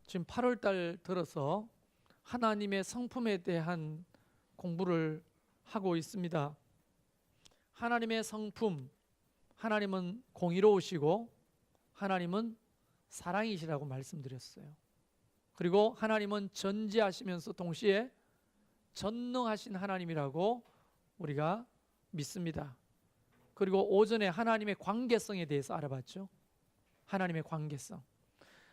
지금 8월 달 들어서 하나님의 성품에 대한 공부를 하고 있습니다. 하나님의 성품, 하나님은 공의로우시고 하나님은 사랑이시라고 말씀드렸어요. 그리고 하나님은 전지하시면서 동시에 전능하신 하나님이라고 우리가 믿습니다. 그리고 오전에 하나님의 관계성에 대해서 알아봤죠. 하나님의 관계성.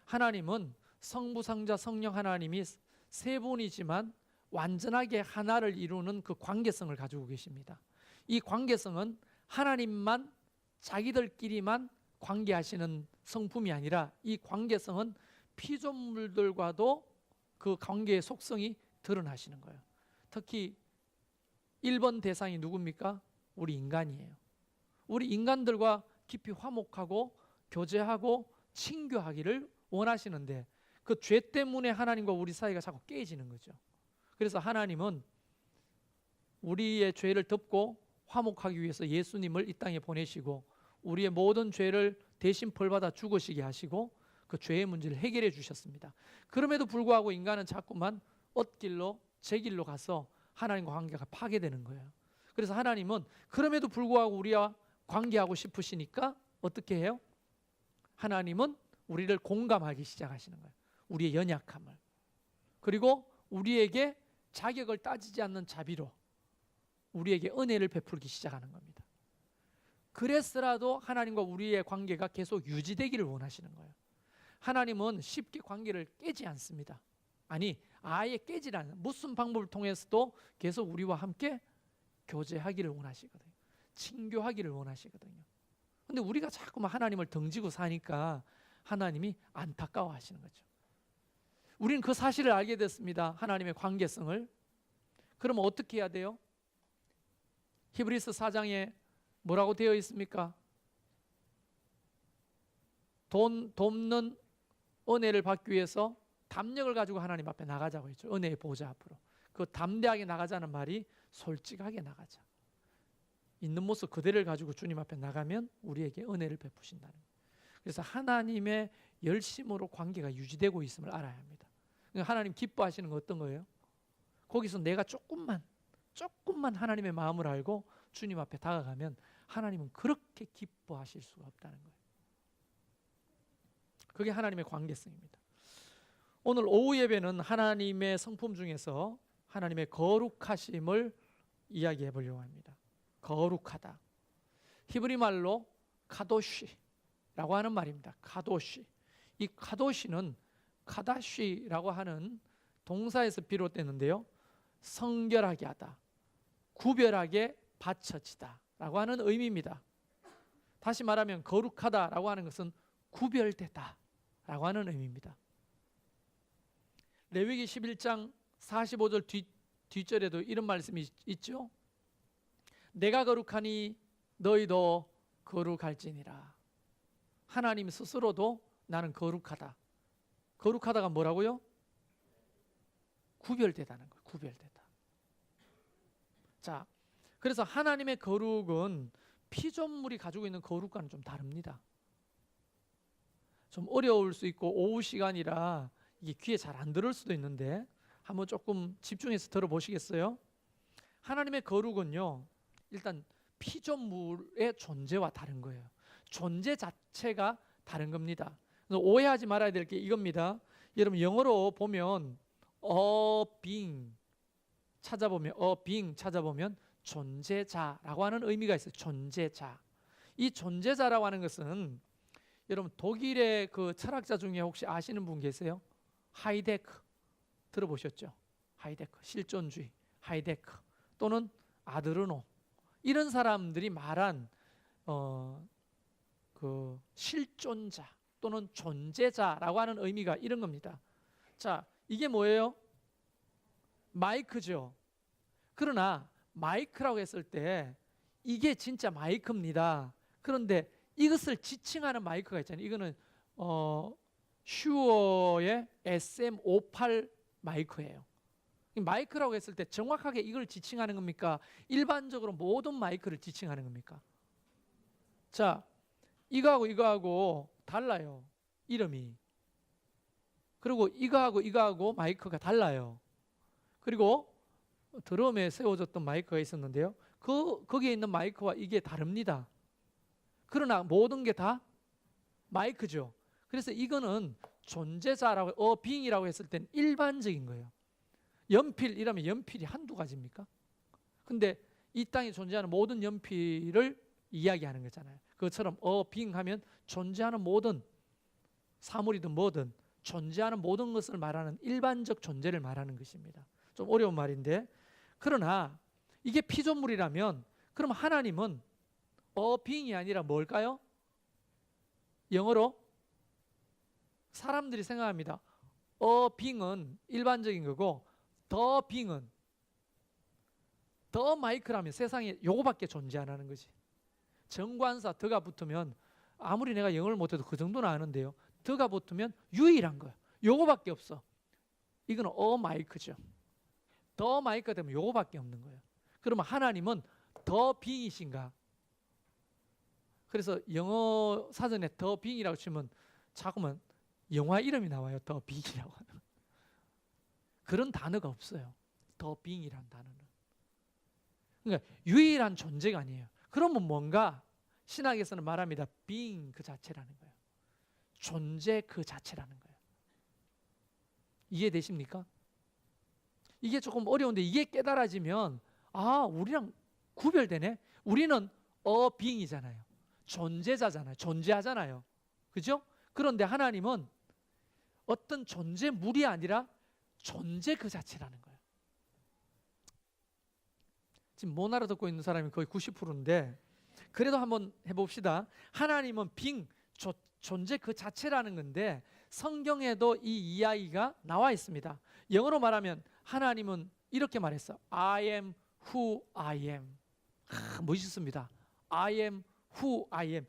하나님은 성부, 성자, 성령 하나님이 세 분이지만 완전하게 하나를 이루는 그 관계성을 가지고 계십니다. 이 관계성은 하나님만 자기들끼리만 관계하시는 성품이 아니라 이 관계성은 피조물들과도 그 관계의 속성이 드러나시는 거예요. 특히 1번 대상이 누굽니까? 우리 인간이에요. 우리 인간들과 깊이 화목하고 교제하고 친교하기를 원하시는데 그 죄 때문에 하나님과 우리 사이가 자꾸 깨지는 거죠. 그래서 하나님은 우리의 죄를 덮고 화목하기 위해서 예수님을 이 땅에 보내시고 우리의 모든 죄를 대신 벌받아 죽으시게 하시고 그 죄의 문제를 해결해 주셨습니다. 그럼에도 불구하고 인간은 자꾸만 엇길로 제 길로 가서 하나님과 관계가 파괴되는 거예요. 그래서 하나님은 그럼에도 불구하고 우리와 관계하고 싶으시니까 어떻게 해요? 하나님은 우리를 공감하기 시작하시는 거예요. 우리의 연약함을. 그리고 우리에게 자격을 따지지 않는 자비로 우리에게 은혜를 베풀기 시작하는 겁니다. 그래서라도 하나님과 우리의 관계가 계속 유지되기를 원하시는 거예요. 하나님은 쉽게 관계를 깨지 않습니다. 아니, 아예 깨지 않아요. 무슨 방법을 통해서도 계속 우리와 함께 교제하기를 원하시거든요. 친교하기를 원하시거든요. 근데 우리가 자꾸만 하나님을 등지고 사니까 하나님이 안타까워 하시는 거죠. 우리는 그 사실을 알게 됐습니다. 하나님의 관계성을. 그러면 어떻게 해야 돼요? 히브리서 4장에 뭐라고 되어 있습니까? 돕는 은혜를 받기 위해서 담력을 가지고 하나님 앞에 나가자고 했죠. 은혜의 보좌 앞으로. 그 담대하게 나가자는 말이 솔직하게 나가자. 있는 모습 그대를 가지고 주님 앞에 나가면 우리에게 은혜를 베푸신다는 거예요. 그래서 하나님의 열심으로 관계가 유지되고 있음을 알아야 합니다. 하나님 기뻐하시는 건 어떤 거예요? 거기서 내가 조금만 하나님의 마음을 알고 주님 앞에 다가가면 하나님은 그렇게 기뻐하실 수가 없다는 거예요. 그게 하나님의 관계성입니다. 오늘 오후 예배는 하나님의 성품 중에서 하나님의 거룩하심을 이야기해 보려고 합니다. 거룩하다. 히브리 말로 카도시라고 하는 말입니다. 카도시. 이 카도시는 카다시라고 하는 동사에서 비롯되는데요. 성결하게 하다, 구별하게 바쳐지다 라고 하는 의미입니다. 다시 말하면 거룩하다라고 하는 것은 구별되다 라고 하는 의미입니다. 레위기 11장 45절 뒷절에도 이런 말씀이 있죠. 내가 거룩하니 너희도 거룩할지니라. 하나님 스스로도 나는 거룩하다. 거룩하다가 뭐라고요? 구별되다는 거예요. 구별되다. 자, 그래서 하나님의 거룩은 피조물이 가지고 있는 거룩과는 좀 다릅니다. 좀 어려울 수 있고 오후 시간이라 이게 귀에 잘 안 들을 수도 있는데 한번 조금 집중해서 들어보시겠어요? 하나님의 거룩은요, 일단 피조물의 존재와 다른 거예요. 존재 자체가 다른 겁니다. 그래서 오해하지 말아야 될 게 이겁니다. 여러분 영어로 보면 being 찾아보면 존재자라고 하는 의미가 있어요. 존재자. 이 존재자라고 하는 것은 여러분 독일의 그 철학자 중에 혹시 아시는 분 계세요? 하이데크 들어보셨죠? 하이데크 실존주의 하이데크 또는 아드르노 이런 사람들이 말한 그 실존자 또는 존재자라고 하는 의미가 이런 겁니다. 자, 이게 뭐예요? 마이크죠. 그러나 마이크라고 했을 때 이게 진짜 마이크입니다. 그런데 이것을 지칭하는 마이크가 있잖아요. 이거는 슈어의 SM58 마이크예요. 마이크라고 했을 때 정확하게 이걸 지칭하는 겁니까? 일반적으로 모든 마이크를 지칭하는 겁니까? 자, 이거하고 달라요. 이름이. 그리고 이거하고 마이크가 달라요. 그리고 드럼에 세워졌던 마이크가 있었는데요. 거기에 있는 마이크와 이게 다릅니다. 그러나 모든 게 다 마이크죠. 그래서 이거는 존재자라고 빙이라고 했을 땐 일반적인 거예요. 연필이라면 연필이 한두 가지입니까? 근데 이 땅에 존재하는 모든 연필을 이야기하는 거잖아요. 그것처럼 빙하면 존재하는 모든 사물이든 뭐든 존재하는 모든 것을 말하는 일반적 존재를 말하는 것입니다. 좀 어려운 말인데, 그러나 이게 피조물이라면 그럼 하나님은 빙이 아니라 뭘까요? 영어로 사람들이 생각합니다. 빙은 일반적인 거고 더 빙은 더 마이크라면 세상에 요거밖에 존재 안 하는 거지. 정관사 더가 붙으면 아무리 내가 영어를 못해도 그 정도는 아는데요. 더가 붙으면 유일한 거예요. 요거밖에 없어. 이거는 마이크죠. 더 마이크가 되면 요거밖에 없는 거예요. 그러면 하나님은 더 빙이신가? 그래서 영어 사전에 더 빙이라고 치면 자꾸만 영화 이름이 나와요. 더 빙이라고 하는. 그런 단어가 없어요. 더 빙이란 단어는. 그러니까 유일한 존재가 아니에요. 그러면 뭔가 신학에서는 말합니다. being 그 자체라는 거예요. 존재 그 자체라는 거예요. 이해되십니까? 이게 조금 어려운데 이게 깨달아지면 우리랑 구별되네. 우리는 being이잖아요. 존재자잖아요. 존재하잖아요. 그죠? 그런데 하나님은 어떤 존재물이 아니라 존재 그 자체라는 거예요. 지금 못 알아듣고 있는 사람이 거의 90%인데 그래도 한번 해봅시다. 하나님은 존재 그 자체라는 건데 성경에도 이 이야기가 나와 있습니다. 영어로 말하면 하나님은 이렇게 말했어. I am who I am. 멋있습니다. I am who I am.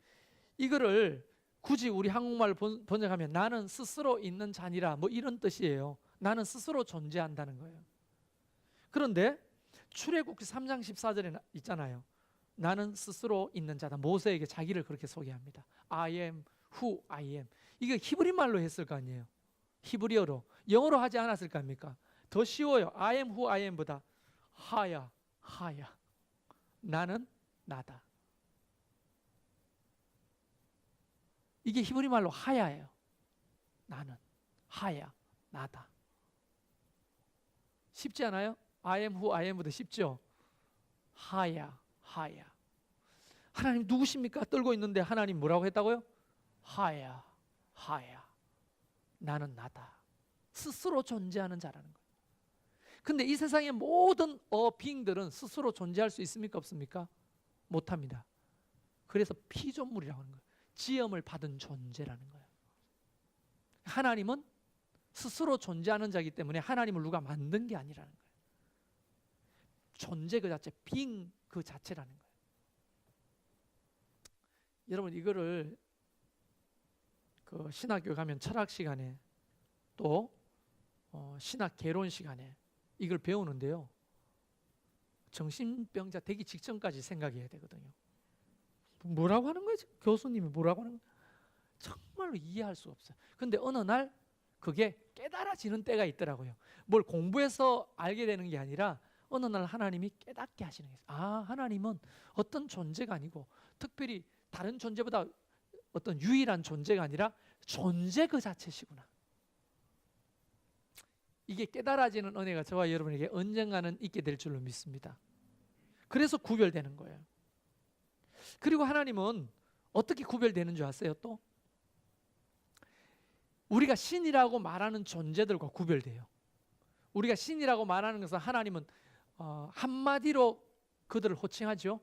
이거를 굳이 우리 한국말로 번역하면 나는 스스로 있는 자니라 뭐 이런 뜻이에요. 나는 스스로 존재한다는 거예요. 그런데 출애굽기 3장 14절에 있잖아요. 나는 스스로 있는 자다. 모세에게 자기를 그렇게 소개합니다. I am who I am. 이게 히브리 말로 했을 거 아니에요. 히브리어로. 영어로 하지 않았을 거 아닙니까? 더 쉬워요. I am who I am보다 하야. 나는 나다. 이게 히브리 말로 하야예요. 나는 하야. 나다. 쉽지 않아요? I am who I am보다 쉽죠? 하야. 하나님 누구십니까? 떨고 있는데 하나님 뭐라고 했다고요? 하야. 나는 나다. 스스로 존재하는 자라는 거예요. 근데 이 세상의 모든 빙들은 스스로 존재할 수 있습니까? 없습니까? 못합니다. 그래서 피조물이라고 하는 거예요. 지음을 받은 존재라는 거예요. 하나님은 스스로 존재하는 자이기 때문에 하나님을 누가 만든 게 아니라는 거예요. 존재 그 자체, 빙 그 자체라는 거예요. 여러분 이거를 그 신학교 가면 철학 시간에 또 신학 개론 시간에 이걸 배우는데요. 정신병자 되기 직전까지 생각해야 되거든요. 뭐라고 하는 거예요? 교수님이 뭐라고 하는 거예요? 정말로 이해할 수 없어요. 근데 어느 날 그게 깨달아지는 때가 있더라고요. 뭘 공부해서 알게 되는 게 아니라 어느 날 하나님이 깨닫게 하시는 게 있어요. 하나님은 어떤 존재가 아니고 특별히 다른 존재보다 어떤 유일한 존재가 아니라 존재 그 자체시구나. 이게 깨달아지는 은혜가 저와 여러분에게 언젠가는 있게 될 줄로 믿습니다. 그래서 구별되는 거예요. 그리고 하나님은 어떻게 구별되는 줄 아세요? 또 우리가 신이라고 말하는 존재들과 구별돼요. 우리가 신이라고 말하는 것은 하나님은 한마디로 그들을 호칭하죠.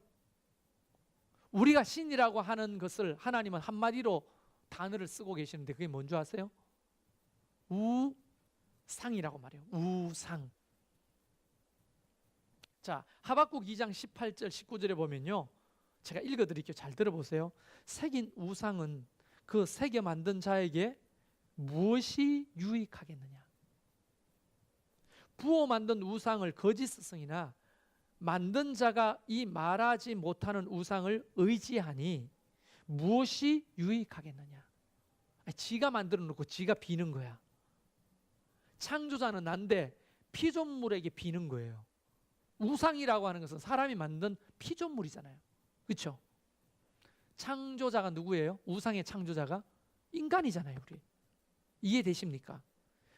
우리가 신이라고 하는 것을 하나님은 한마디로 단어를 쓰고 계시는데 그게 뭔지 아세요? 우상이라고 말해요. 우상. 자, 하박국 2장 18절 19절에 보면요. 제가 읽어드릴게요. 잘 들어보세요. 새긴 우상은 그 새겨 만든 자에게 무엇이 유익하겠느냐? 부어 만든 우상을 거짓 스승이나 만든 자가 이 말하지 못하는 우상을 의지하니 무엇이 유익하겠느냐? 지가 만들어 놓고 지가 비는 거야. 창조자는 난데 피조물에게 비는 거예요. 우상이라고 하는 것은 사람이 만든 피조물이잖아요. 그렇죠? 창조자가 누구예요? 우상의 창조자가 인간이잖아요. 우리 이해되십니까?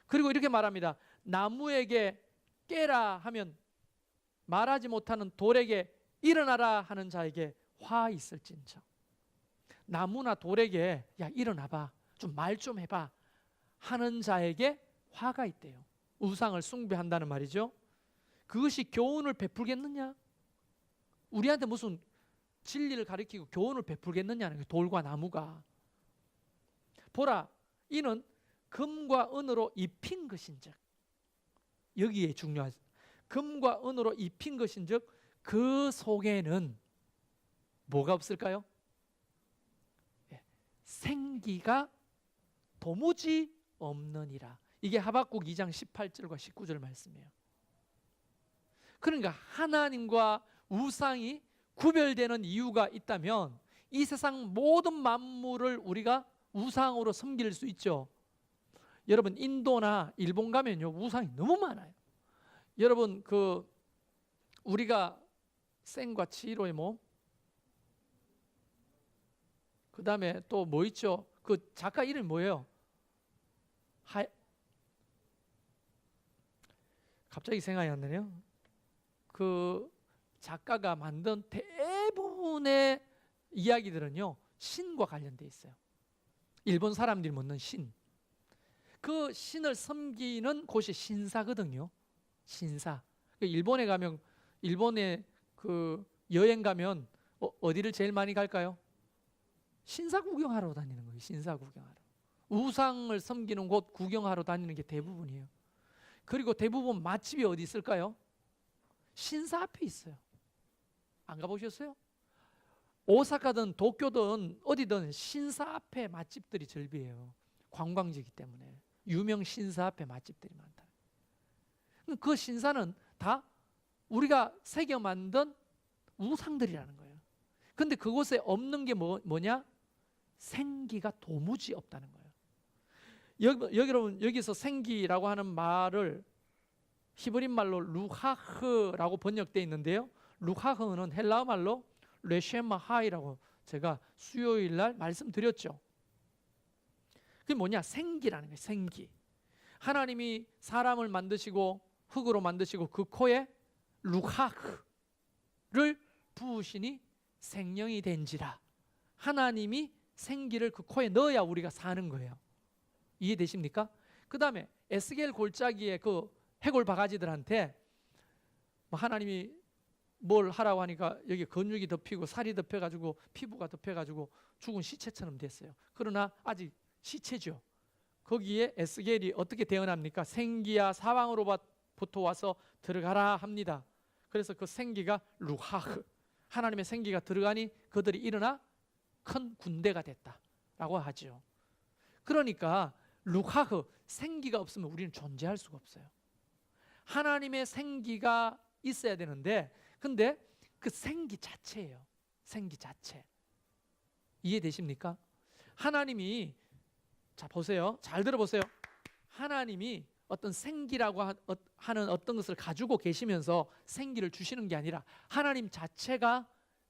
그리고 이렇게 말합니다. 나무에게 깨라 하면 말하지 못하는 돌에게 일어나라 하는 자에게 화 있을진저. 나무나 돌에게 야 일어나봐, 좀 말 좀 해봐 하는 자에게 화가 있대요. 우상을 숭배한다는 말이죠. 그것이 교훈을 베풀겠느냐? 우리한테 무슨 진리를 가리키고 교훈을 베풀겠느냐는 돌과 나무가. 보라, 이는 금과 은으로 입힌 것인즉, 여기에 중요하죠. 금과 은으로 입힌 것인즉 그 속에는 뭐가 없을까요? 생기가 도무지 없느니라. 이게 하박국 2장 18절과 19절 말씀이에요. 그러니까 하나님과 우상이 구별되는 이유가 있다면 이 세상 모든 만물을 우리가 우상으로 섬길 수 있죠. 여러분 인도나 일본 가면요 우상이 너무 많아요. 여러분 우리가 센과 치히로의 몸, 그 다음에 또 뭐 있죠? 그 작가 이름이 뭐예요? 갑자기 생각이 안 나네요. 그 작가가 만든 대부분의 이야기들은요 신과 관련돼 있어요. 일본 사람들이 묻는 신, 그 신을 섬기는 곳이 신사거든요. 신사. 일본에 가면, 일본에 그 여행 가면 어디를 제일 많이 갈까요? 신사 구경하러 다니는 거예요. 신사 구경하러. 우상을 섬기는 곳 구경하러 다니는 게 대부분이에요. 그리고 대부분 맛집이 어디 있을까요? 신사 앞에 있어요. 안 가보셨어요? 오사카든 도쿄든 어디든 신사 앞에 맛집들이 절비해요. 관광지이기 때문에. 유명 신사 앞에 맛집들이 많다. 그 신사는 다 우리가 새겨 만든 우상들이라는 거예요. 근데 그곳에 없는 게 뭐냐? 생기가 도무지 없다는 거예요. 여러분 여기서 생기라고 하는 말을 히브리 말로 루하흐라고 번역되어 있는데요. 루하흐는 헬라어 말로 레쉐마하이라고 제가 수요일 날 말씀드렸죠. 그게 뭐냐? 생기라는 거예요. 생기. 하나님이 사람을 만드시고 흙으로 만드시고 그 코에 루하흐를 부으시니 생명이 된지라. 하나님이 생기를 그 코에 넣어야 우리가 사는 거예요. 이해되십니까? 그 다음에 에스겔 골짜기에 그 해골 바가지들한테 하나님이 뭘 하라고 하니까 여기 근육이 덮이고 살이 덮여가지고 피부가 덮여가지고 죽은 시체처럼 됐어요. 그러나 아직 시체죠. 거기에 에스겔이 어떻게 대언합니까? 생기야 사방으로부터 와서 들어가라 합니다. 그래서 그 생기가 루하흐, 하나님의 생기가 들어가니 그들이 일어나 큰 군대가 됐다라고 하죠. 그러니까 루하흐, 생기가 없으면 우리는 존재할 수가 없어요. 하나님의 생기가 있어야 되는데, 근데 그 생기 자체예요. 생기 자체. 이해되십니까? 하나님이, 자 보세요. 잘 들어보세요. 하나님이 어떤 생기라고 하는 어떤 것을 가지고 계시면서 생기를 주시는 게 아니라 하나님 자체가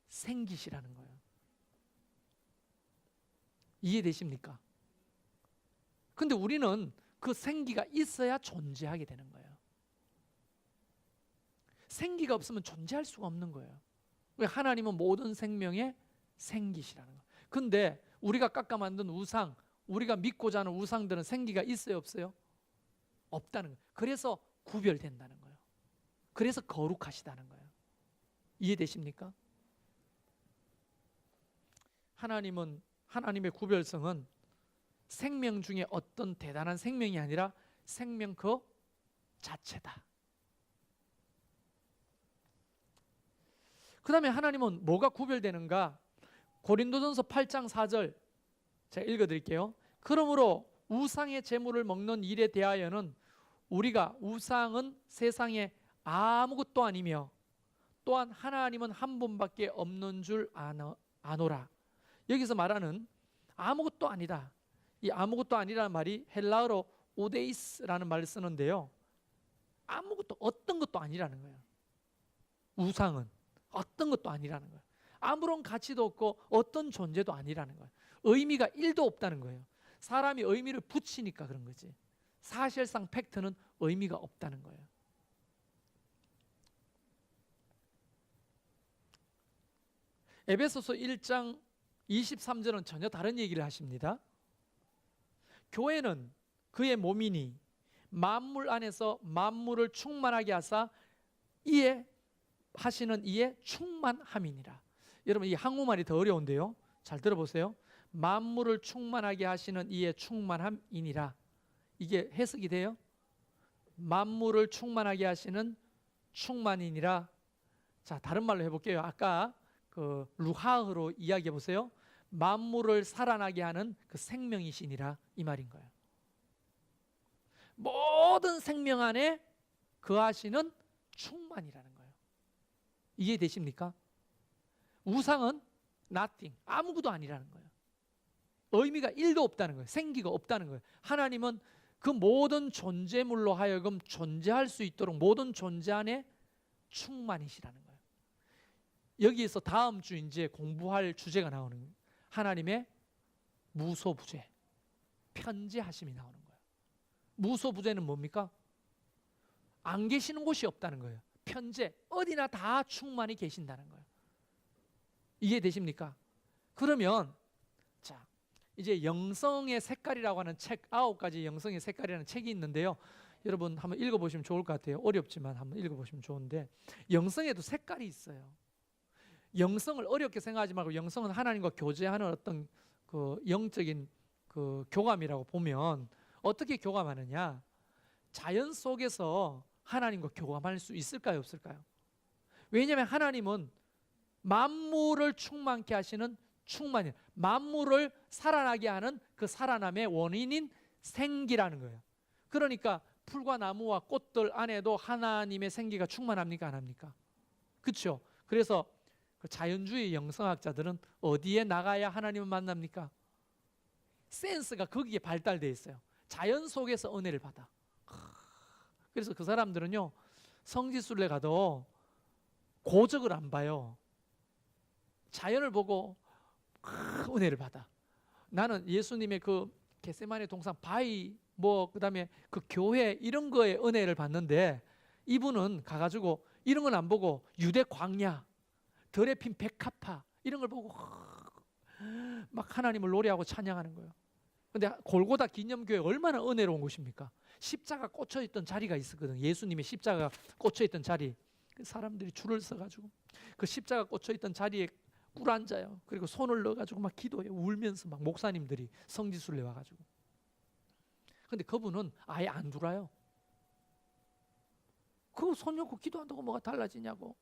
생기시라는 거예요. 이해되십니까? 근데 우리는 그 생기가 있어야 존재하게 되는 거예요. 생기가 없으면 존재할 수가 없는 거예요. 하나님은 모든 생명의 생기시라는 거예요. 근데 우리가 깎아 만든 우상, 우리가 믿고자 하는 우상들은 생기가 있어요, 없어요? 없다는 거예요. 그래서 구별된다는 거예요. 그래서 거룩하시다는 거예요. 이해되십니까? 하나님의 구별성은 생명 중에 어떤 대단한 생명이 아니라 생명 그 자체다. 그 다음에 하나님은 뭐가 구별되는가? 고린도전서 8장 4절 제가 읽어드릴게요. 그러므로 우상의 제물을 먹는 일에 대하여는 우리가 우상은 세상에 아무것도 아니며 또한 하나님은 한 분밖에 없는 줄 아노라. 여기서 말하는 아무것도 아니다, 이 아무것도 아니라는 말이 헬라어로 오데이스라는 말을 쓰는데요. 아무것도 어떤 것도 아니라는 거예요. 우상은 어떤 것도 아니라는 거예요. 아무런 가치도 없고 어떤 존재도 아니라는 거예요. 의미가 1도 없다는 거예요. 사람이 의미를 붙이니까 그런 거지. 사실상 팩트는 의미가 없다는 거예요. 에베소서 1장 23절은 전혀 다른 얘기를 하십니다. 교회는 그의 몸이니 만물 안에서 만물을 충만하게 하사 이에 하시는 이에 충만함이니라. 여러분 이 한국말이 더 어려운데요. 잘 들어보세요. 만물을 충만하게 하시는 이에 충만함이니라. 이게 해석이 돼요? 만물을 충만하게 하시는 충만이니라. 자, 다른 말로 해볼게요. 아까 그 루하흐로 이야기해 보세요. 만물을 살아나게 하는 그 생명이시니라, 이 말인 거예요. 모든 생명 안에 거하시는 충만이라는 거예요. 이해되십니까? 우상은 nothing, 아무것도 아니라는 거예요. 의미가 1도 없다는 거예요. 생기가 없다는 거예요. 하나님은 그 모든 존재물로 하여금 존재할 수 있도록 모든 존재 안에 충만이시라는 거예요. 여기에서 다음 주 이제 공부할 주제가 나오는 거예요. 하나님의 무소부재, 편재하심이 나오는 거예요. 무소부재는 뭡니까? 안 계시는 곳이 없다는 거예요. 편재, 어디나 다 충만히 계신다는 거예요. 이해되십니까? 그러면 자, 이제 영성의 색깔이라고 하는 책, 9가지 영성의 색깔이라는 책이 있는데요. 여러분 한번 읽어보시면 좋을 것 같아요. 어렵지만 한번 읽어보시면 좋은데, 영성에도 색깔이 있어요. 영성을 어렵게 생각하지 말고 영성은 하나님과 교제하는 어떤 그 영적인 그 교감이라고 보면 어떻게 교감하느냐? 자연 속에서 하나님과 교감할 수 있을까요, 없을까요? 왜냐하면 하나님은 만물을 충만케 하시는 충만이에요. 만물을 살아나게 하는 그 살아남의 원인인 생기라는 거예요. 그러니까 풀과 나무와 꽃들 안에도 하나님의 생기가 충만합니까, 안 합니까? 그렇죠? 그래서 그 자연주의 영성학자들은 어디에 나가야 하나님을 만납니까? 센스가 거기에 발달되어 있어요. 자연 속에서 은혜를 받아. 그래서 그 사람들은요, 성지순례 가도 고적을 안 봐요. 자연을 보고 은혜를 받아. 나는 예수님의 그 겟세마네 동산 바위, 뭐 그다음에 그 교회 이런 거에 은혜를 받는데, 이분은 가가지고 이런 건 안 보고 유대 광야, 덜에 핀 백합화 이런 걸 보고 막 하나님을 노래하고 찬양하는 거예요. 근데 골고다 기념교회 얼마나 은혜로운 곳입니까? 십자가 꽂혀 있던 자리가 있었거든. 예수님의 십자가 꽂혀 있던 자리. 사람들이 줄을 서가지고 그 십자가 꽂혀 있던 자리에 꿇 앉아요. 그리고 손을 넣어가지고 막 기도해요. 울면서 막 목사님들이 성지순례 와가지고. 근데 그분은 아예 안 돌아요. 그 손 놓고 기도한다고 뭐가 달라지냐고.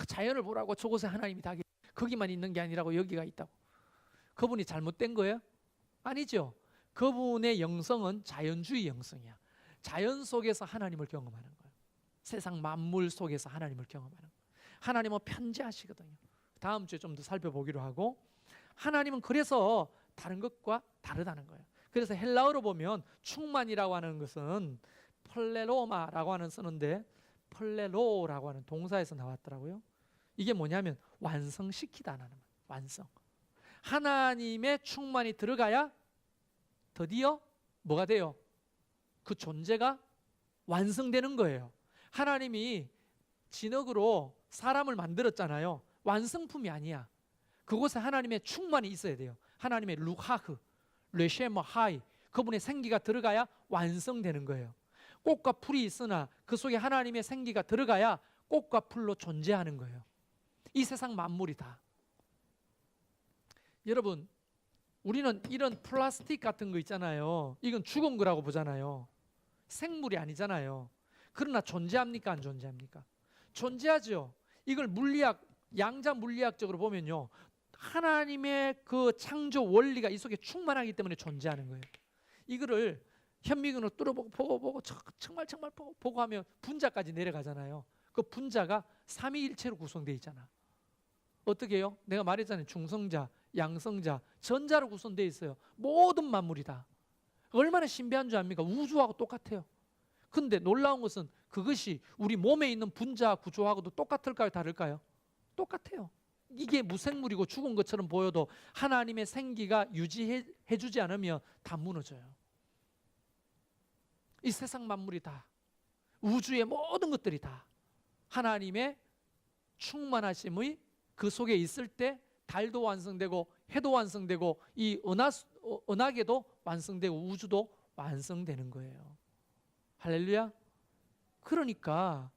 자연을 보라고, 저곳에 하나님이 다 거기만 있는 게 아니라고 여기가 있다고. 그분이 잘못된 거예요? 아니죠. 그분의 영성은 자연주의 영성이야. 자연 속에서 하나님을 경험하는 거예요. 세상 만물 속에서 하나님을 경험하는 거예요. 하나님은 편재하시거든요. 다음 주에 좀 더 살펴보기로 하고, 하나님은 그래서 다른 것과 다르다는 거예요. 그래서 헬라어로 보면 충만이라고 하는 것은 펄레로마라고 하는 쓰는데, 펄레로라고 하는 동사에서 나왔더라고요. 이게 뭐냐면 완성시키다는 말. 완성. 하나님의 충만이 들어가야 드디어 뭐가 돼요? 그 존재가 완성되는 거예요. 하나님이 진흙으로 사람을 만들었잖아요. 완성품이 아니야. 그곳에 하나님의 충만이 있어야 돼요. 하나님의 루하흐, 레쉐머 하이, 그분의 생기가 들어가야 완성되는 거예요. 꽃과 풀이 있으나 그 속에 하나님의 생기가 들어가야 꽃과 풀로 존재하는 거예요. 이 세상 만물이 다. 여러분, 우리는 이런 플라스틱 같은 거 있잖아요. 이건 죽은 거라고 보잖아요. 생물이 아니잖아요. 그러나 존재합니까, 안 존재합니까? 존재하죠. 이걸 양자 물리학적으로 보면요, 하나님의 그 창조 원리가 이 속에 충만하기 때문에 존재하는 거예요. 이거를 현미경으로 뚫어보고 보고 정말 보고 하면 분자까지 내려가잖아요. 그 분자가 삼위일체로 구성되어 있잖아. 어떻게 해요? 내가 말했잖아요. 중성자, 양성자, 전자로 구성되어 있어요. 모든 만물이 다. 얼마나 신비한 줄 압니까? 우주하고 똑같아요. 근데 놀라운 것은 그것이 우리 몸에 있는 분자 구조하고도 똑같을까요? 다를까요? 똑같아요. 이게 무생물이고 죽은 것처럼 보여도 하나님의 생기가 유지해 주지 않으면 다 무너져요. 이 세상 만물이 다, 우주의 모든 것들이 다 하나님의 충만하심의 그 속에 있을 때 달도 완성되고 해도 완성되고 이 은하계도 완성되고 우주도 완성되는 거예요. 할렐루야. 그러니까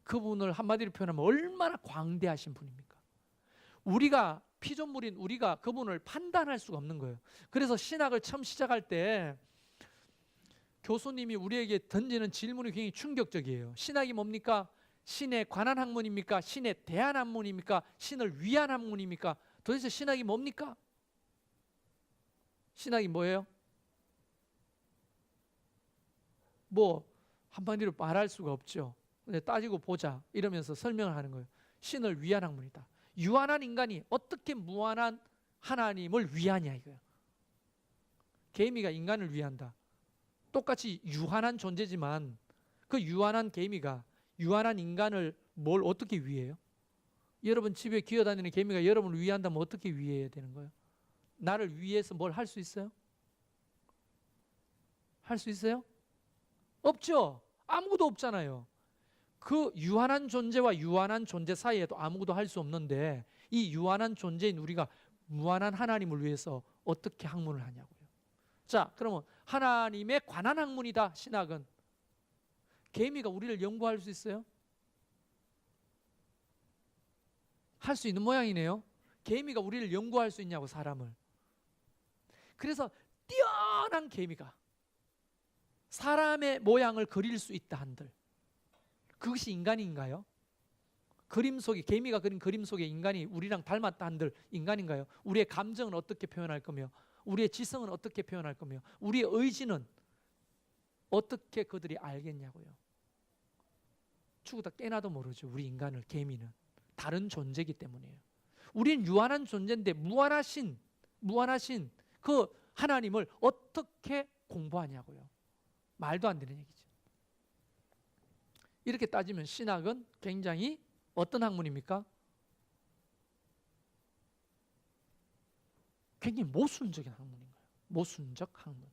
그분을 한마디로 표현하면 얼마나 광대하신 분입니까? 우리가 피조물인 우리가 그분을 판단할 수가 없는 거예요. 그래서 신학을 처음 시작할 때 교수님이 우리에게 던지는 질문이 굉장히 충격적이에요. 신학이 뭡니까? 신에 관한 학문입니까? 신에 대한 학문입니까? 신을 위한 학문입니까? 도대체 신학이 뭡니까? 신학이 뭐예요? 뭐 한마디로 말할 수가 없죠. 근데 따지고 보자 이러면서 설명을 하는 거예요. 신을 위한 학문이다. 유한한 인간이 어떻게 무한한 하나님을 위하냐 이거예요. 개미가 인간을 위한다. 똑같이 유한한 존재지만 그 유한한 개미가 유한한 인간을 뭘 어떻게 위해요? 여러분 집에 기어다니는 개미가 여러분을 위한다면 어떻게 위해야 되는 거예요? 나를 위해서 뭘 할 수 있어요? 할 수 있어요? 없죠. 아무것도 없잖아요. 그 유한한 존재와 유한한 존재 사이에도 아무것도 할 수 없는데 이 유한한 존재인 우리가 무한한 하나님을 위해서 어떻게 학문을 하냐고요. 자, 그러면 하나님에 관한 학문이다. 신학은. 개미가 우리를 연구할 수 있어요? 할 수 있는 모양이네요. 개미가 우리를 연구할 수 있냐고, 사람을. 그래서 뛰어난 개미가 사람의 모양을 그릴 수 있다 한들 그것이 인간인가요? 그림 속에 개미가 그린 그림 속에 인간이 우리랑 닮았다 한들 인간인가요? 우리의 감정은 어떻게 표현할 거며 우리의 지성은 어떻게 표현할 거며 우리의 의지는 어떻게 그들이 알겠냐고요. 죽어다 깨나도 모르죠. 우리 인간을. 개미는 다른 존재이기 때문이에요. 우리는 유한한 존재인데 무한하신 그 하나님을 어떻게 공부하냐고요. 말도 안 되는 얘기죠. 이렇게 따지면 신학은 굉장히 어떤 학문입니까? 굉장히 모순적인 학문인 거예요. 모순적 학문.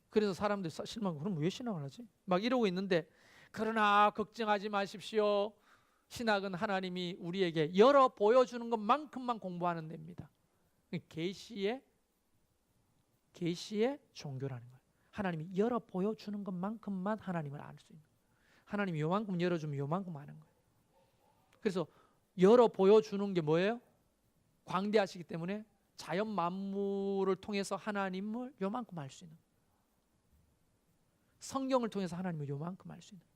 그래서 사람들이 실망하고 그럼 왜 신학을 하지? 막 이러고 있는데 그러나 걱정하지 마십시오. 신학은 하나님이 우리에게 열어 보여주는 것만큼만 공부하는 데입니다. 계시의 종교라는 거예요. 하나님이 열어 보여주는 것만큼만 하나님을 알 수 있는 거예요. 하나님이 요만큼 열어주면 요만큼 아는 거예요. 그래서 열어 보여주는 게 뭐예요? 광대하시기 때문에 자연 만물을 통해서 하나님을 요만큼 알 수 있는 거예요. 성경을 통해서 하나님을 요만큼 알 수 있는 거예요.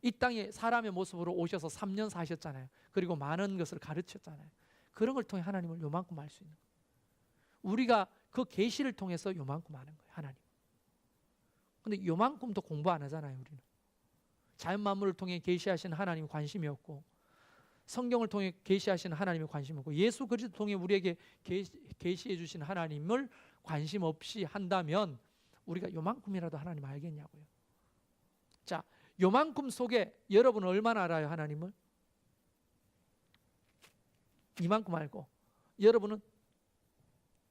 이 땅에 사람의 모습으로 오셔서 3년 사셨잖아요. 그리고 많은 것을 가르쳤잖아요. 그런 걸 통해 하나님을 요만큼 알 수 있는 거예요. 우리가 그 계시를 통해서 요만큼 아는 거예요. 하나님. 근데 요만큼도 공부 안 하잖아요. 우리는. 자연 만물을 통해 계시하시는 하나님이 관심이 없고 성경을 통해 계시하시는 하나님이 관심이 없고 예수 그리스도 통해 우리에게 계시해 주신 하나님을 관심 없이 한다면 우리가 요만큼이라도 하나님 알겠냐고요. 자, 요만큼 속에 여러분은 얼마나 알아요? 하나님을? 이만큼 알고 여러분은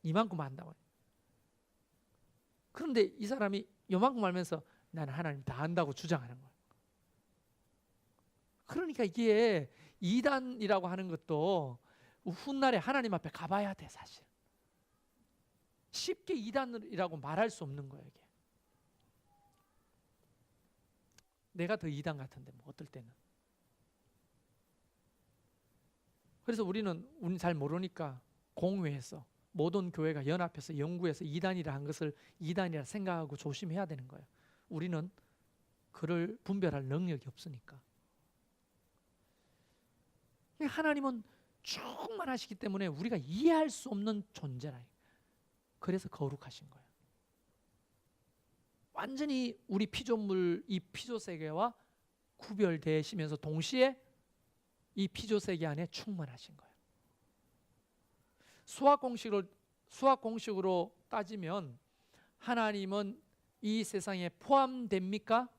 이만큼 안다고요. 그런데 이 사람이 요만큼 알면서 나는 하나님 다 안다고 주장하는 거예요. 그러니까 이게 이단이라고 하는 것도 훗날에 하나님 앞에 가봐야 돼. 사실 쉽게 이단이라고 말할 수 없는 거예요. 이게. 내가 더 이단 같은데 뭐 어떨 때는. 그래서 우리는 잘 모르니까 공회에서 모든 교회가 연합해서 연구해서 이단이라 한 것을 이단이라 생각하고 조심해야 되는 거예요. 우리는 그를 분별할 능력이 없으니까. 하나님은 충만하시기 때문에 우리가 이해할 수 없는 존재라. 그래서 거룩하신 거예요. 완전히 우리 피조물, 이 피조세계와 구별되시면서 동시에 이 피조세계 안에 충만하신 거예요. 수학 공식을 수학 공식으로 따지면 하나님은 이 세상에 포함됩니까?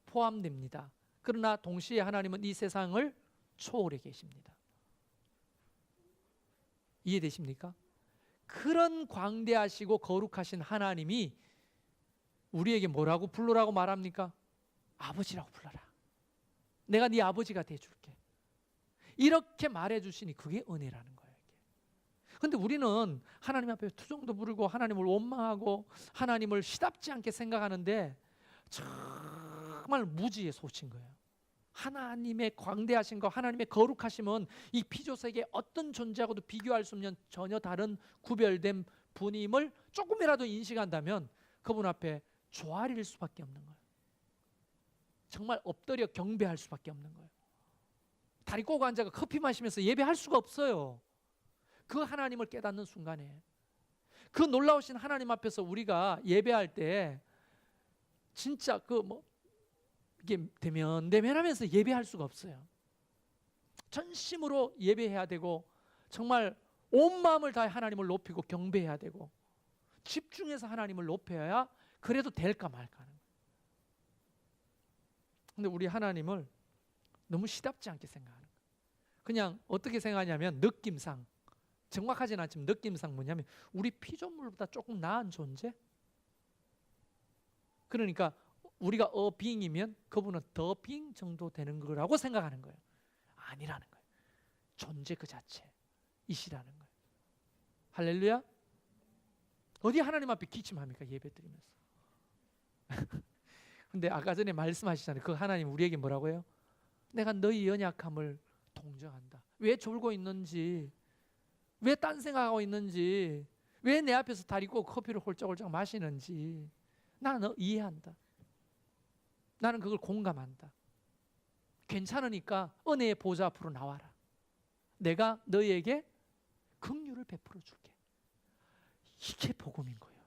포함됩니다. 그러나 동시에 하나님은 이 세상을 초월해 계십니다. 이해되십니까? 그런 광대하시고 거룩하신 하나님이 우리에게 뭐라고 부르라고 말합니까? 아버지라고 불러라. 내가 네 아버지가 돼줄게. 이렇게 말해주시니 그게 은혜라는 거예요. 그런데 우리는 하나님 앞에 투정도 부르고 하나님을 원망하고 하나님을 시답지 않게 생각하는데 정말 무지에 소친 거예요. 하나님의 광대하신 것, 하나님의 거룩하심은 이 피조세계 어떤 존재하고도 비교할 수 없는 전혀 다른 구별된 분임을 조금이라도 인식한다면 그분 앞에 조아릴 수밖에 없는 거예요. 정말 엎드려 경배할 수밖에 없는 거예요. 다리 꼬고 앉아서 커피 마시면서 예배할 수가 없어요. 그 하나님을 깨닫는 순간에 그 놀라우신 하나님 앞에서 우리가 예배할 때 진짜 이게 대면하면서 예배할 수가 없어요. 전심으로 예배해야 되고 정말 온 마음을 다해 하나님을 높이고 경배해야 되고 집중해서 하나님을 높여야 그래도 될까 말까 하는 거예요. 근데 우리 하나님을 너무 시답지 않게 생각하는 거예요. 그냥 어떻게 생각하냐면 느낌상, 정확하진 않지만 느낌상 뭐냐면 우리 피조물보다 조금 나은 존재? 그러니까 우리가 어빙이면 그분은 더 빙 정도 되는 거라고 생각하는 거예요. 아니라는 거예요. 존재 그 자체이시라는 거예요. 할렐루야. 어디 하나님 앞에 기침합니까? 예배 드리면서. 근데 아까 전에 말씀하시잖아요. 그 하나님 우리에게 뭐라고 해요? 내가 너희 연약함을 동정한다. 왜 졸고 있는지, 왜 딴 생각하고 있는지, 왜 내 앞에서 다리 꼬고 커피를 홀짝홀짝 마시는지 나는 이해한다. 나는 그걸 공감한다. 괜찮으니까 은혜의 보좌 앞으로 나와라. 내가 너희에게 긍휼을 베풀어 줄게. 이게 복음인 거예요.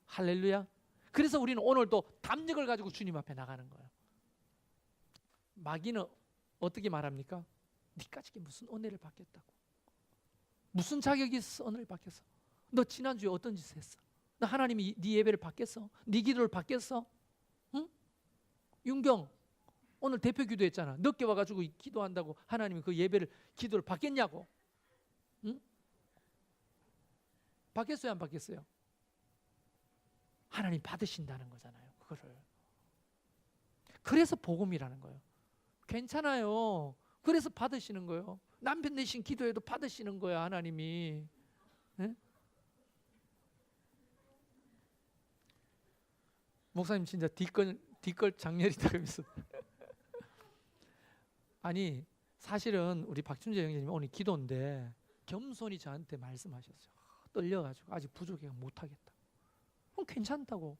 할렐루야. 그래서 우리는 오늘도 담력을 가지고 주님 앞에 나가는 거예요. 마귀는 어떻게 말합니까? 니까지 무슨 은혜를 받겠다고. 무슨 자격이 있어 은혜를 받겠어? 너 지난주에 어떤 짓을 했어? 너 하나님이 네 예배를 받겠어? 네 기도를 받겠어? 응? 윤경 오늘 대표 기도했잖아. 늦게 와가지고 기도한다고 하나님이 그 예배를 기도를 받겠냐고? 응? 받겠어요 안 받겠어요? 하나님 받으신다는 거잖아요. 그거를. 그래서 복음이라는 거예요. 괜찮아요. 그래서 받으시는 거예요. 남편 대신 기도해도 받으시는 거야 하나님이. 네? 목사님 진짜 뒷걸 장렬이다 그러면서. 아니 사실은 우리 박춘재 형제님이 오늘 기도인데 겸손히 저한테 말씀하셨어요. 떨려가지고 아직 부족해 못하겠다. 그럼 괜찮다고.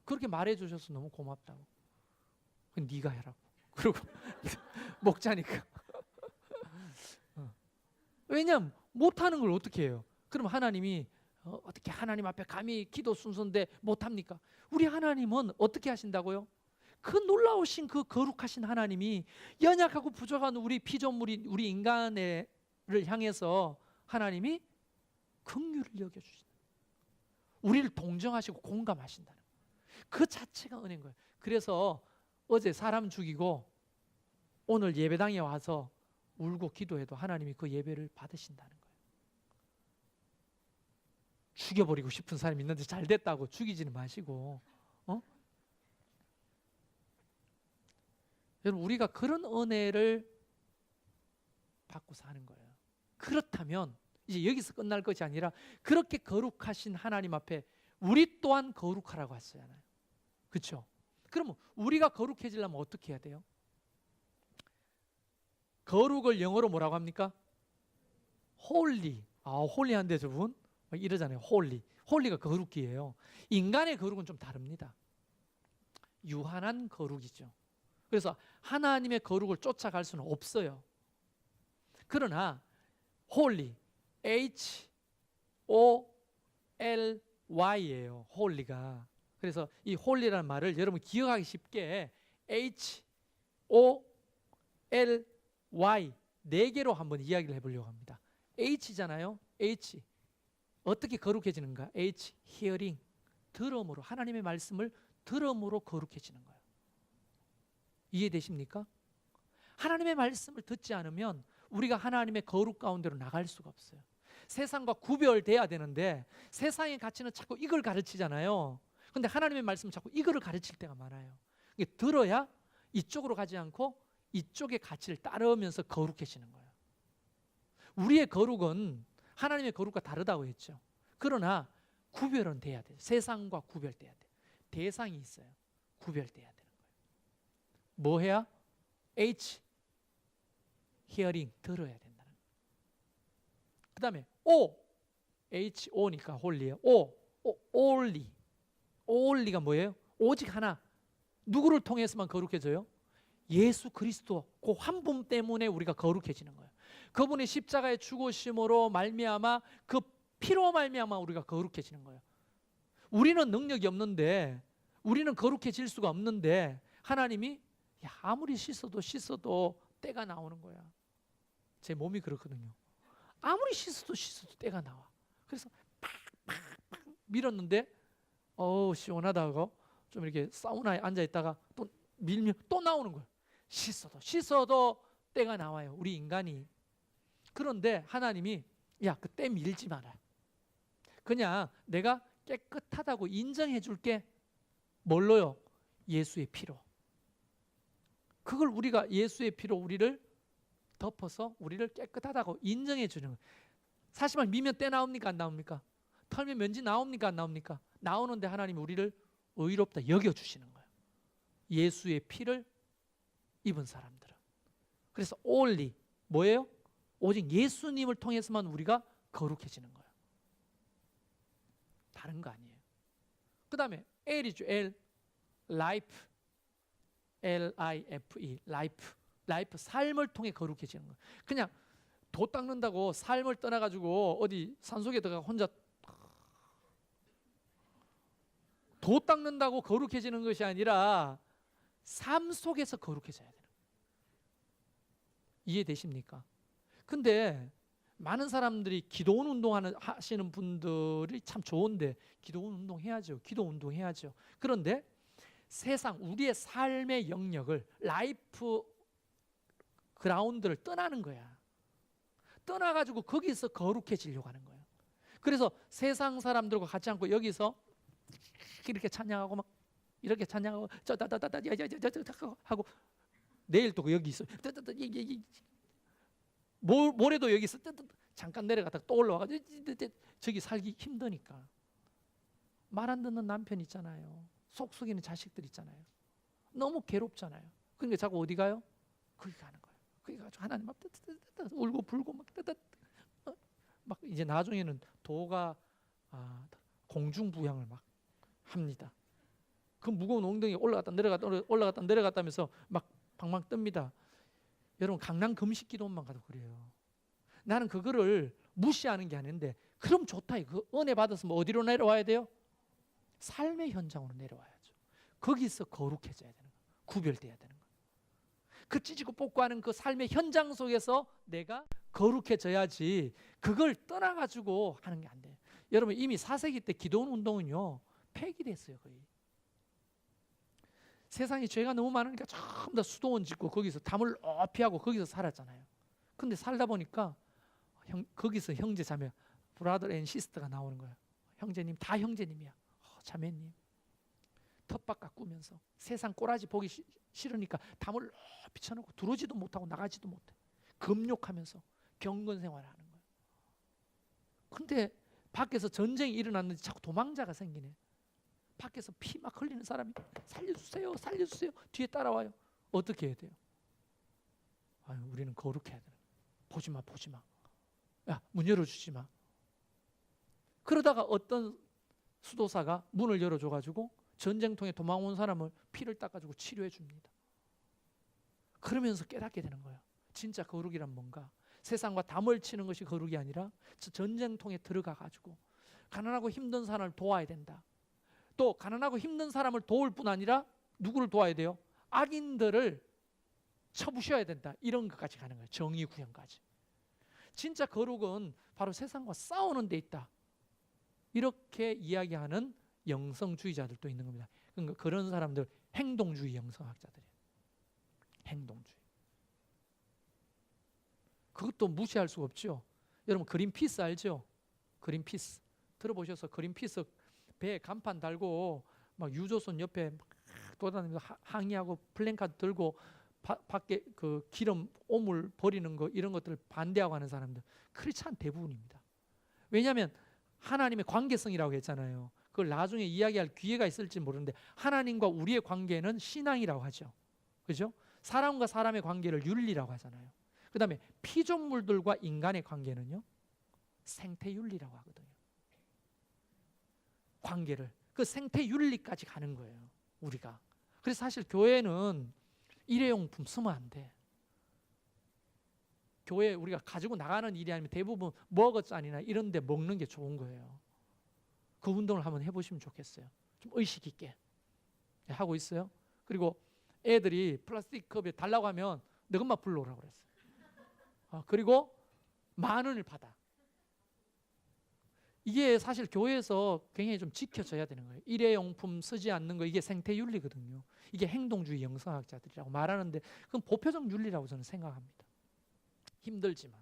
그렇게 말해주셔서 너무 고맙다고. 그럼 네가 해라고. 그리고 목자니까. 왜냐면 못하는 걸 어떻게 해요? 그럼 하나님이 어떻게 하나님 앞에 감히 기도 순서인데 못합니까? 우리 하나님은 어떻게 하신다고요? 그 놀라우신 그 거룩하신 하나님이 연약하고 부족한 우리 피조물인 우리 인간을 향해서 하나님이 긍휼을 여겨주신다. 우리를 동정하시고 공감하신다는 그 자체가 은혜인 거예요. 그래서 어제 사람 죽이고 오늘 예배당에 와서 울고 기도해도 하나님이 그 예배를 받으신다는 거예요. 죽여버리고 싶은 사람이 있는데 잘 됐다고 죽이지는 마시고 여러분 우리가 그런 은혜를 받고 사는 거예요. 그렇다면 이제 여기서 끝날 것이 아니라 그렇게 거룩하신 하나님 앞에 우리 또한 거룩하라고 하시잖아요. 그렇죠? 그러면 우리가 거룩해지려면 어떻게 해야 돼요? 거룩을 영어로 뭐라고 합니까? 홀리. 홀리한데 저분 이러잖아요. 홀리가 거룩이에요. 인간의 거룩은 좀 다릅니다. 유한한 거룩이죠. 그래서 하나님의 거룩을 쫓아갈 수는 없어요. 그러나 홀리 H-O-L-Y예요. 홀리가. 그래서 이 홀리라는 말을 여러분 기억하기 쉽게 H-O-L-Y 네 개로 한번 이야기를 해보려고 합니다. H잖아요. H 어떻게 거룩해지는가? H, hearing, 들음으로, 하나님의 말씀을 들음으로 거룩해지는 거예요. 이해되십니까? 하나님의 말씀을 듣지 않으면 우리가 하나님의 거룩 가운데로 나갈 수가 없어요. 세상과 구별돼야 되는데 세상의 가치는 자꾸 이걸 가르치잖아요. 근데 하나님의 말씀은 자꾸 이거를 가르칠 때가 많아요. 이게 들어야 이쪽으로 가지 않고 이쪽의 가치를 따르면서 거룩해지는 거예요. 우리의 거룩은 하나님의 거룩과 다르다고 했죠. 그러나 구별은 돼야 돼요. 세상과 구별돼야 돼요. 대상이 있어요. 구별돼야 되는 거예요. 뭐 해야? H, hearing, 들어야 된다는 거예요. 그 다음에 O, H, O니까 홀리예요. O, only. only가 뭐예요? 오직 하나. 누구를 통해서만 거룩해져요? 예수 그리스도 그 한 분 때문에 우리가 거룩해지는 거예요. 그분의 십자가의 죽으심으로 말미암아 그 피로 말미암아 우리가 거룩해지는 거예요. 우리는 능력이 없는데 우리는 거룩해질 수가 없는데 하나님이 아무리 씻어도 때가 나오는 거야. 제 몸이 그렇거든요. 아무리 씻어도 때가 나와. 그래서 팍팍팍 밀었는데 시원하다고 좀 이렇게 사우나에 앉아 있다가 또 밀면 또 나오는 거예요. 씻어도 때가 나와요. 우리 인간이. 그런데 하나님이 그 때 밀지 마라. 그냥 내가 깨끗하다고 인정해 줄게. 뭘로요? 예수의 피로. 그걸 우리가 예수의 피로 우리를 덮어서 우리를 깨끗하다고 인정해 주는 거예요. 사실만 밀면 때 나옵니까? 안 나옵니까? 털면 먼지 나옵니까? 안 나옵니까? 나오는데 하나님이 우리를 의롭다 여겨주시는 거예요. 예수의 피를 입은 사람들은. 그래서 only 뭐예요? 오직 예수님을 통해서만 우리가 거룩해지는 거예요. 다른 거 아니에요. 그 다음에 L이죠. L, life, L-I-F-E, life, 삶을 통해 거룩해지는 거예요. 그냥 도 닦는다고 삶을 떠나가지고 어디 산속에 들어가 혼자 도 닦는다고 거룩해지는 것이 아니라 삶 속에서 거룩해져야 돼요. 이해되십니까? 근데 많은 사람들이 기도원 하시는 분들이 참 좋은데 기도원 운동 해야죠. 기도 운동 해야죠. 그런데 세상 우리의 삶의 영역을 라이프 그라운드를 떠나는 거야. 떠나가지고 거기서 거룩해지려고 하는 거예요. 그래서 세상 사람들과 같이 않고 여기서 이렇게 찬양하고 막 이렇게 찬양하고 저다다다다 하고 내일 또 여기 있어. 모레도 여기 있어. 잠깐 내려갔다가 또 올라와가지고 저기 살기 힘드니까. 말 안 듣는 남편 있잖아요. 속 썩이는 자식들 있잖아요. 너무 괴롭잖아요. 그러니까 자꾸 어디 가요? 거기 가는 거예요. 거기 가서 하나님 막 울고 불고 막 이제 나중에는 도가 공중부양을 막 합니다. 그 무거운 엉덩이 올라갔다 내려갔다면서 막 방방 뜹니다. 여러분 강남 금식기도원만 가도 그래요. 나는 그거를 무시하는 게 아닌데 그럼 좋다. 그 은혜 받았으면 어디로 내려와야 돼요? 삶의 현장으로 내려와야죠. 거기서 거룩해져야 되는 거예요. 구별돼야 되는 거예요. 그 찢고 뽑고 하는 그 삶의 현장 속에서 내가 거룩해져야지 그걸 떠나가지고 하는 게 안 돼요. 여러분 이미 4세기 때 기도원 운동은요 폐기됐어요. 거의. 세상에 죄가 너무 많으니까 전부 다 수도원 짓고 거기서 담을 피하고 거기서 살았잖아요. 근데 살다 보니까 거기서 형제 자매 브라더 앤 시스터가 나오는 거예요. 형제님 다 형제님이야. 자매님 텃밭 가꾸면서 세상 꼬라지 보기 싫으니까 담을 비춰놓고 들어오지도 못하고 나가지도 못해. 금욕하면서 경건 생활을 하는 거예요. 근데 밖에서 전쟁이 일어났는데 자꾸 도망자가 생기네. 밖에서 피 막 흘리는 사람이 살려주세요 뒤에 따라와요. 어떻게 해야 돼요? 우리는 거룩해야 되는 거예요. 보지 마. 야, 문 열어주지 마. 그러다가 어떤 수도사가 문을 열어줘가지고 전쟁통에 도망온 사람을 피를 닦아주고 치료해 줍니다. 그러면서 깨닫게 되는 거예요. 진짜 거룩이란 뭔가. 세상과 담을 치는 것이 거룩이 아니라 전쟁통에 들어가가지고 가난하고 힘든 사람을 도와야 된다. 또 가난하고 힘든 사람을 도울 뿐 아니라 누구를 도와야 돼요? 악인들을 쳐부셔야 된다. 이런 것까지 가는 거예요. 정의 구현까지. 진짜 거룩은 바로 세상과 싸우는 데 있다. 이렇게 이야기하는 영성주의자들도 있는 겁니다. 그러니까 그런 사람들 행동주의 영성학자들이에요. 행동주의. 그것도 무시할 수가 없죠. 여러분 그린피스 알죠? 그린피스 들어보셔서 그린피스 배에 간판 달고 막 유조선 옆에 막 돌아다니면서 항의하고 플랜카드 들고 밖에 그 기름 오물 버리는 거 이런 것들을 반대하고 하는 사람들 크리스찬 대부분입니다. 왜냐하면 하나님의 관계성이라고 했잖아요. 그걸 나중에 이야기할 기회가 있을지 모르는데 하나님과 우리의 관계는 신앙이라고 하죠. 그죠? 사람과 사람의 관계를 윤리라고 하잖아요. 그 다음에 피조물들과 인간의 관계는요 생태윤리라고 하거든요. 관계를 그 생태윤리까지 가는 거예요 우리가. 그래서 사실 교회는 일회용품 쓰면 안 돼. 교회 우리가 가지고 나가는 일이 아니면 대부분 먹어짠이나 이런 데 먹는 게 좋은 거예요. 그 운동을 한번 해보시면 좋겠어요. 좀 의식 있게 하고 있어요. 그리고 애들이 플라스틱 컵에 달라고 하면 너 엄마 불러오라고 그랬어요. 그리고 10,000원을 받아. 이게 사실 교회에서 굉장히 좀 지켜져야 되는 거예요. 일회용품 쓰지 않는 거 이게 생태윤리거든요. 이게 행동주의 영성학자들이라고 말하는데 그건 보편적 윤리라고 저는 생각합니다. 힘들지만.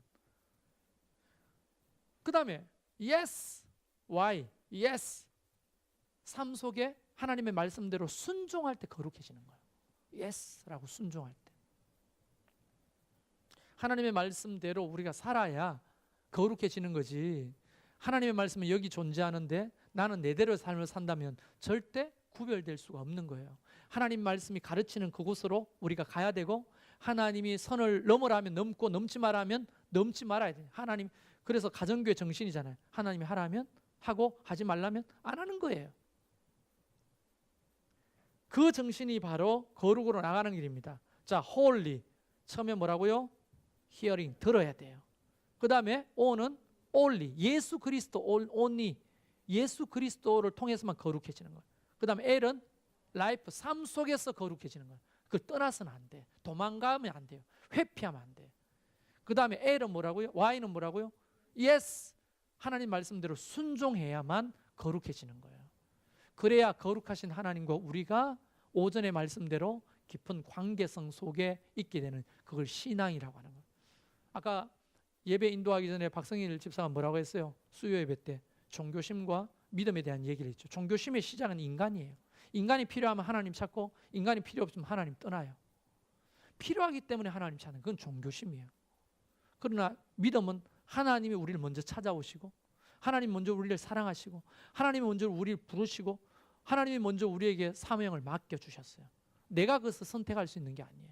그 다음에 yes, why, yes. 삶 속에 하나님의 말씀대로 순종할 때 거룩해지는 거예요. yes라고 순종할 때. 하나님의 말씀대로 우리가 살아야 거룩해지는 거지. 하나님의 말씀은 여기 존재하는데 나는 내대로 삶을 산다면 절대 구별될 수가 없는 거예요. 하나님 말씀이 가르치는 그곳으로 우리가 가야 되고 하나님이 선을 넘으라 하면 넘고 넘지 마라 하면 넘지 말아야 돼요. 하나님 그래서 가정교회 정신이잖아요. 하나님이 하라면 하고 하지 말라면 안 하는 거예요. 그 정신이 바로 거룩으로 나가는 길입니다. 자, holy 처음에 뭐라고요? hearing 들어야 돼요. 그 다음에 O는 only 예수 그리스도 only 예수 그리스도를 통해서만 거룩해지는 거예요. 그 다음에 L은 life 삶 속에서 거룩해지는 거예요. 그걸 떠나서는 안 돼. 도망가면 안 돼요. 회피하면 안 돼. 그 다음에 L은 뭐라고요? Y는 뭐라고요? yes 하나님 말씀대로 순종해야만 거룩해지는 거예요. 그래야 거룩하신 하나님과 우리가 오전의 말씀대로 깊은 관계성 속에 있게 되는 그걸 신앙이라고 하는 거예요. 아까 예배 인도하기 전에 박성일 집사가 뭐라고 했어요? 수요 예배 때 종교심과 믿음에 대한 얘기를 했죠. 종교심의 시작은 인간이에요. 인간이 필요하면 하나님 찾고 인간이 필요 없으면 하나님 떠나요. 필요하기 때문에 하나님 찾는 그건 종교심이에요. 그러나 믿음은 하나님이 우리를 먼저 찾아오시고 하나님 먼저 우리를 사랑하시고 하나님이 먼저 우리를 부르시고 하나님이 먼저 우리에게 사명을 맡겨주셨어요. 내가 그것을 선택할 수 있는 게 아니에요.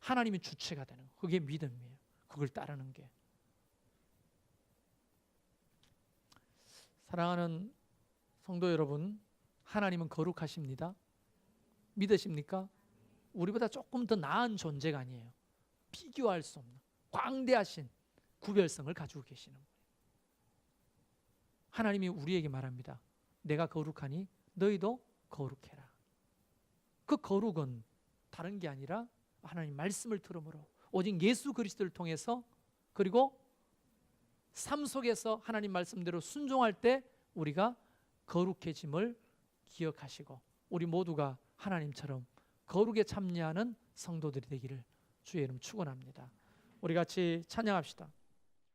하나님이 주체가 되는 거. 그게 믿음이에요. 그걸 따르는 게. 사랑하는 성도 여러분, 하나님은 거룩하십니다. 믿으십니까? 우리보다 조금 더 나은 존재가 아니에요. 비교할 수 없는 광대하신 구별성을 가지고 계시는 거예요. 하나님이 우리에게 말합니다. 내가 거룩하니 너희도 거룩해라. 그 거룩은 다른 게 아니라 하나님 말씀을 들음으로 오직 예수 그리스도를 통해서 그리고 삶 속에서 하나님 말씀대로 순종할 때 우리가 거룩해짐을 기억하시고 우리 모두가 하나님처럼 거룩에 참여하는 성도들이 되기를 주의 이름 축원합니다. 우리 같이 찬양합시다.